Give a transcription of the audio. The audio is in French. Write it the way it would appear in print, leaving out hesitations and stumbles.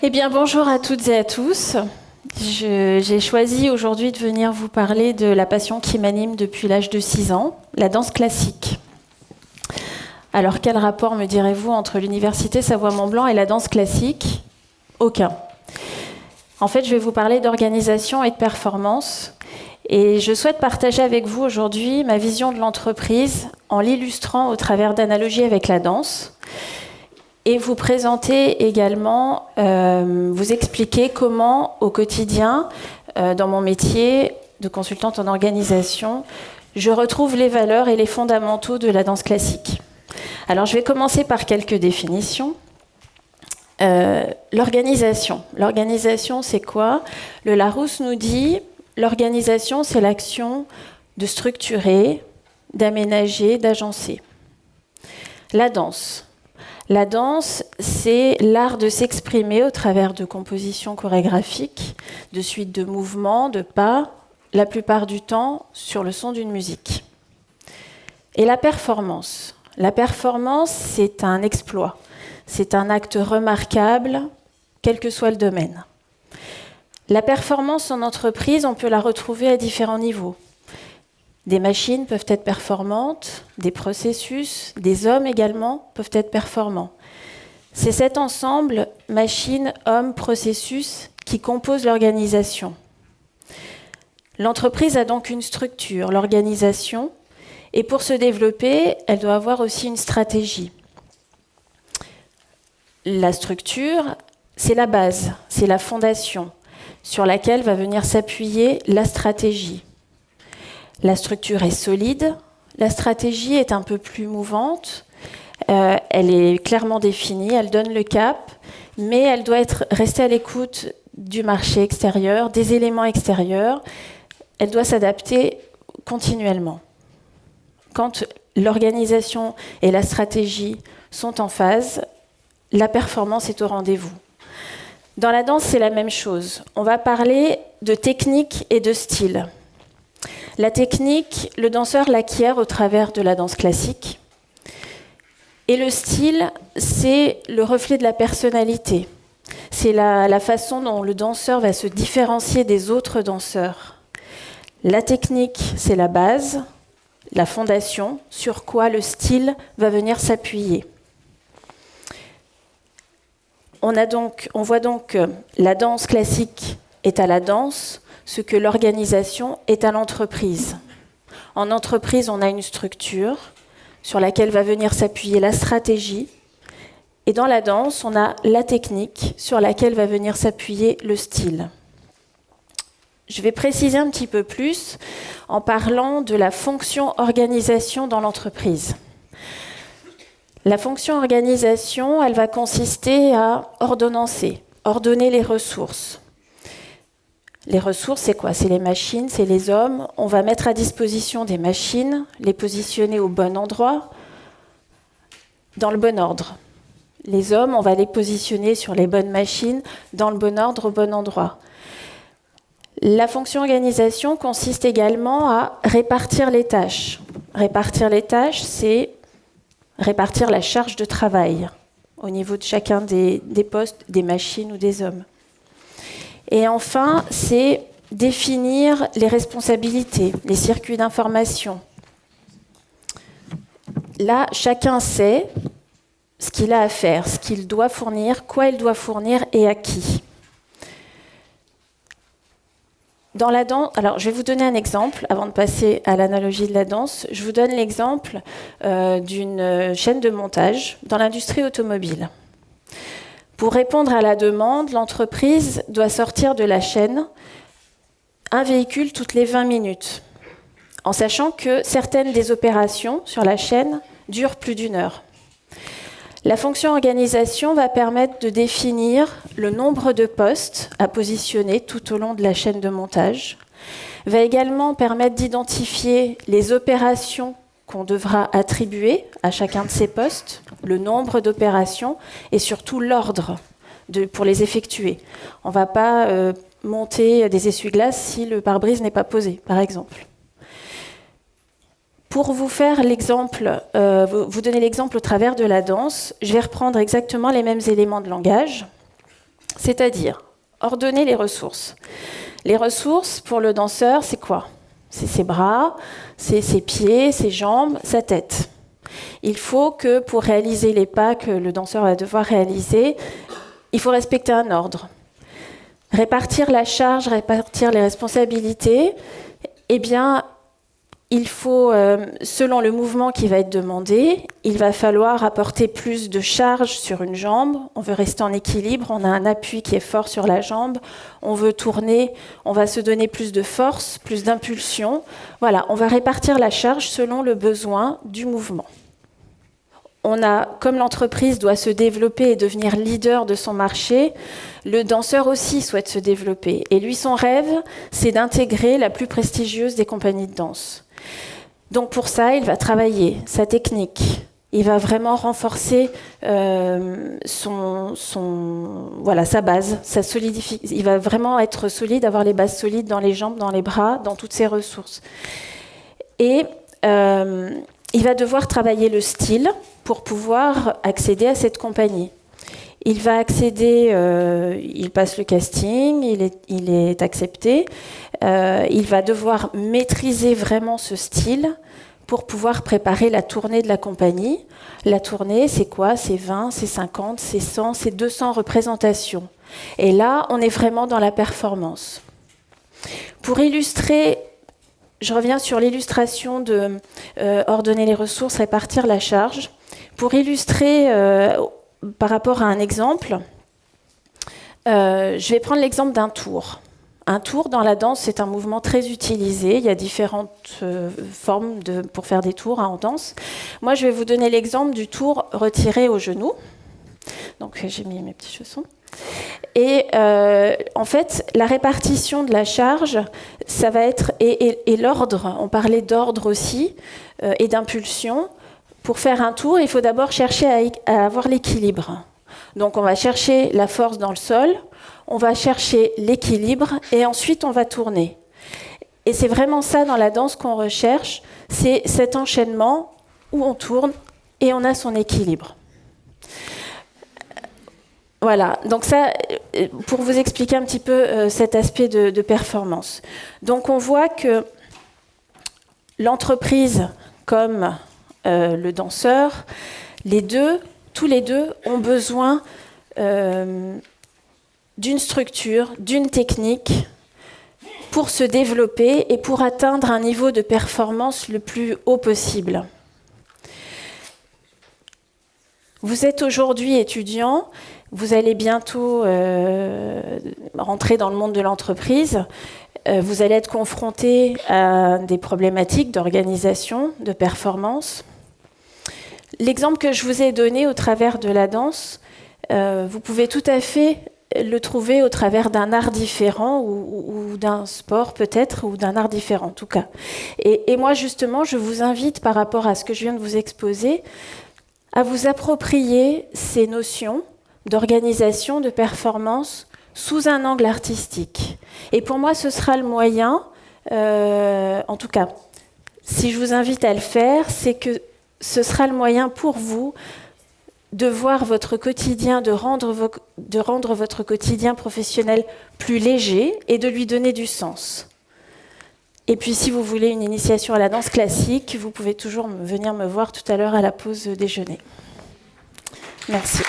Eh bien, bonjour à toutes et à tous. J'ai choisi aujourd'hui de venir vous parler de la passion qui m'anime depuis l'âge de 6 ans, la danse classique. Alors, quel rapport, me direz-vous, entre l'Université Savoie-Mont-Blanc et la danse classique ? Aucun. En fait, je vais vous parler d'organisation et de performance. Et je souhaite partager avec vous aujourd'hui ma vision de l'entreprise en l'illustrant au travers d'analogies avec la danse. Et vous présenter également, vous expliquer comment, au quotidien, dans mon métier de consultante en organisation, je retrouve les valeurs et les fondamentaux de la danse classique. Alors, je vais commencer par quelques définitions. L'organisation. L'organisation, c'est quoi ? Le Larousse nous dit, l'organisation, c'est l'action de structurer, d'aménager, d'agencer. La danse. La danse, c'est l'art de s'exprimer au travers de compositions chorégraphiques, de suites de mouvements, de pas, la plupart du temps sur le son d'une musique. Et la performance. La performance, c'est un exploit. C'est un acte remarquable, quel que soit le domaine. La performance en entreprise, on peut la retrouver à différents niveaux. Des machines peuvent être performantes, des processus, des hommes également peuvent être performants. C'est cet ensemble, machine, homme, processus, qui compose l'organisation. L'entreprise a donc une structure, l'organisation, et pour se développer, elle doit avoir aussi une stratégie. La structure, c'est la base, c'est la fondation, sur laquelle va venir s'appuyer la stratégie. La structure est solide, la stratégie est un peu plus mouvante, elle est clairement définie, elle donne le cap, mais elle doit rester à l'écoute du marché extérieur, des éléments extérieurs, elle doit s'adapter continuellement. Quand l'organisation et la stratégie sont en phase, la performance est au rendez-vous. Dans la danse, c'est la même chose. On va parler de technique et de style. La technique, le danseur l'acquiert au travers de la danse classique. Et le style, c'est le reflet de la personnalité. C'est la façon dont le danseur va se différencier des autres danseurs. La technique, c'est la base, la fondation, sur quoi le style va venir s'appuyer. On voit donc que la danse classique est à la danse, ce que l'organisation est à l'entreprise. En entreprise, on a une structure sur laquelle va venir s'appuyer la stratégie. Et dans la danse, on a la technique sur laquelle va venir s'appuyer le style. Je vais préciser un petit peu plus en parlant de la fonction organisation dans l'entreprise. La fonction organisation, elle va consister à ordonner les ressources. Les ressources, c'est quoi ? C'est les machines, c'est les hommes. On va mettre à disposition des machines, les positionner au bon endroit, dans le bon ordre. Les hommes, on va les positionner sur les bonnes machines, dans le bon ordre, au bon endroit. La fonction organisation consiste également à répartir les tâches. Répartir les tâches, c'est répartir la charge de travail au niveau de chacun des postes, des machines ou des hommes. Et enfin, c'est définir les responsabilités, les circuits d'information. Là, chacun sait ce qu'il a à faire, ce qu'il doit fournir, quoi il doit fournir et à qui. Dans la danse, alors je vais vous donner un exemple avant de passer à l'analogie de la danse. Je vous donne l'exemple d'une chaîne de montage dans l'industrie automobile. Pour répondre à la demande, l'entreprise doit sortir de la chaîne un véhicule toutes les 20 minutes, en sachant que certaines des opérations sur la chaîne durent plus d'1 heure. La fonction organisation va permettre de définir le nombre de postes à positionner tout au long de la chaîne de montage, va également permettre d'identifier les opérations qu'on devra attribuer à chacun de ces postes, le nombre d'opérations et surtout l'ordre pour les effectuer. On ne va pas monter des essuie-glaces si le pare-brise n'est pas posé, par exemple. Pour vous faire l'exemple, vous donner l'exemple au travers de la danse, je vais reprendre exactement les mêmes éléments de langage. C'est-à-dire, ordonner les ressources. Les ressources, pour le danseur, c'est quoi? C'est ses bras, c'est ses pieds, ses jambes, sa tête. Il faut que, pour réaliser les pas que le danseur va devoir réaliser, il faut respecter un ordre. Répartir la charge, répartir les responsabilités, eh bien, il faut, selon le mouvement qui va être demandé, il va falloir apporter plus de charge sur une jambe. On veut rester en équilibre, on a un appui qui est fort sur la jambe. On veut tourner, on va se donner plus de force, plus d'impulsion. Voilà, on va répartir la charge selon le besoin du mouvement. Comme l'entreprise doit se développer et devenir leader de son marché, le danseur aussi souhaite se développer. Et lui, son rêve, c'est d'intégrer la plus prestigieuse des compagnies de danse. Donc pour ça, il va travailler sa technique. Il va vraiment renforcer sa base, sa solidification. Il va vraiment être solide, avoir les bases solides dans les jambes, dans les bras, dans toutes ses ressources. Et il va devoir travailler le style pour pouvoir accéder à cette compagnie. Il va accéder, il passe le casting, il est accepté. Il va devoir maîtriser vraiment ce style pour pouvoir préparer la tournée de la compagnie. La tournée, c'est quoi? C'est 20, c'est 50, c'est 100, c'est 200 représentations. Et là, on est vraiment dans la performance. Pour illustrer, je reviens sur l'illustration de ordonner les ressources, répartir la charge. Pour illustrer par rapport à un exemple, je vais prendre l'exemple d'un tour. Un tour dans la danse, c'est un mouvement très utilisé. Il y a différentes formes pour faire des tours en danse. Moi, je vais vous donner l'exemple du tour retiré au genou. Donc, j'ai mis mes petits chaussons. Et en fait, la répartition de la charge, ça va être et l'ordre. On parlait d'ordre aussi et d'impulsion. Pour faire un tour, il faut d'abord chercher à avoir l'équilibre. Donc, on va chercher la force dans le sol, on va chercher l'équilibre et ensuite on va tourner. Et c'est vraiment ça dans la danse qu'on recherche, c'est cet enchaînement où on tourne et on a son équilibre. Voilà, donc ça, pour vous expliquer un petit peu cet aspect de performance. Donc on voit que l'entreprise comme le danseur, tous les deux ont besoin d'une structure, d'une technique pour se développer et pour atteindre un niveau de performance le plus haut possible. Vous êtes aujourd'hui étudiant, vous allez bientôt rentrer dans le monde de l'entreprise. Vous allez être confronté à des problématiques d'organisation, de performance. L'exemple que je vous ai donné au travers de la danse, vous pouvez tout à fait le trouver au travers d'un art différent ou d'un sport peut-être, ou d'un art différent en tout cas. Et moi justement, je vous invite par rapport à ce que je viens de vous exposer, à vous approprier ces notions d'organisation, de performance sous un angle artistique. Et pour moi, ce sera le moyen, en tout cas, si je vous invite à le faire, c'est que ce sera le moyen pour vous de voir votre quotidien, de rendre votre quotidien professionnel plus léger et de lui donner du sens. Et puis, si vous voulez une initiation à la danse classique, vous pouvez toujours venir me voir tout à l'heure à la pause déjeuner. Merci.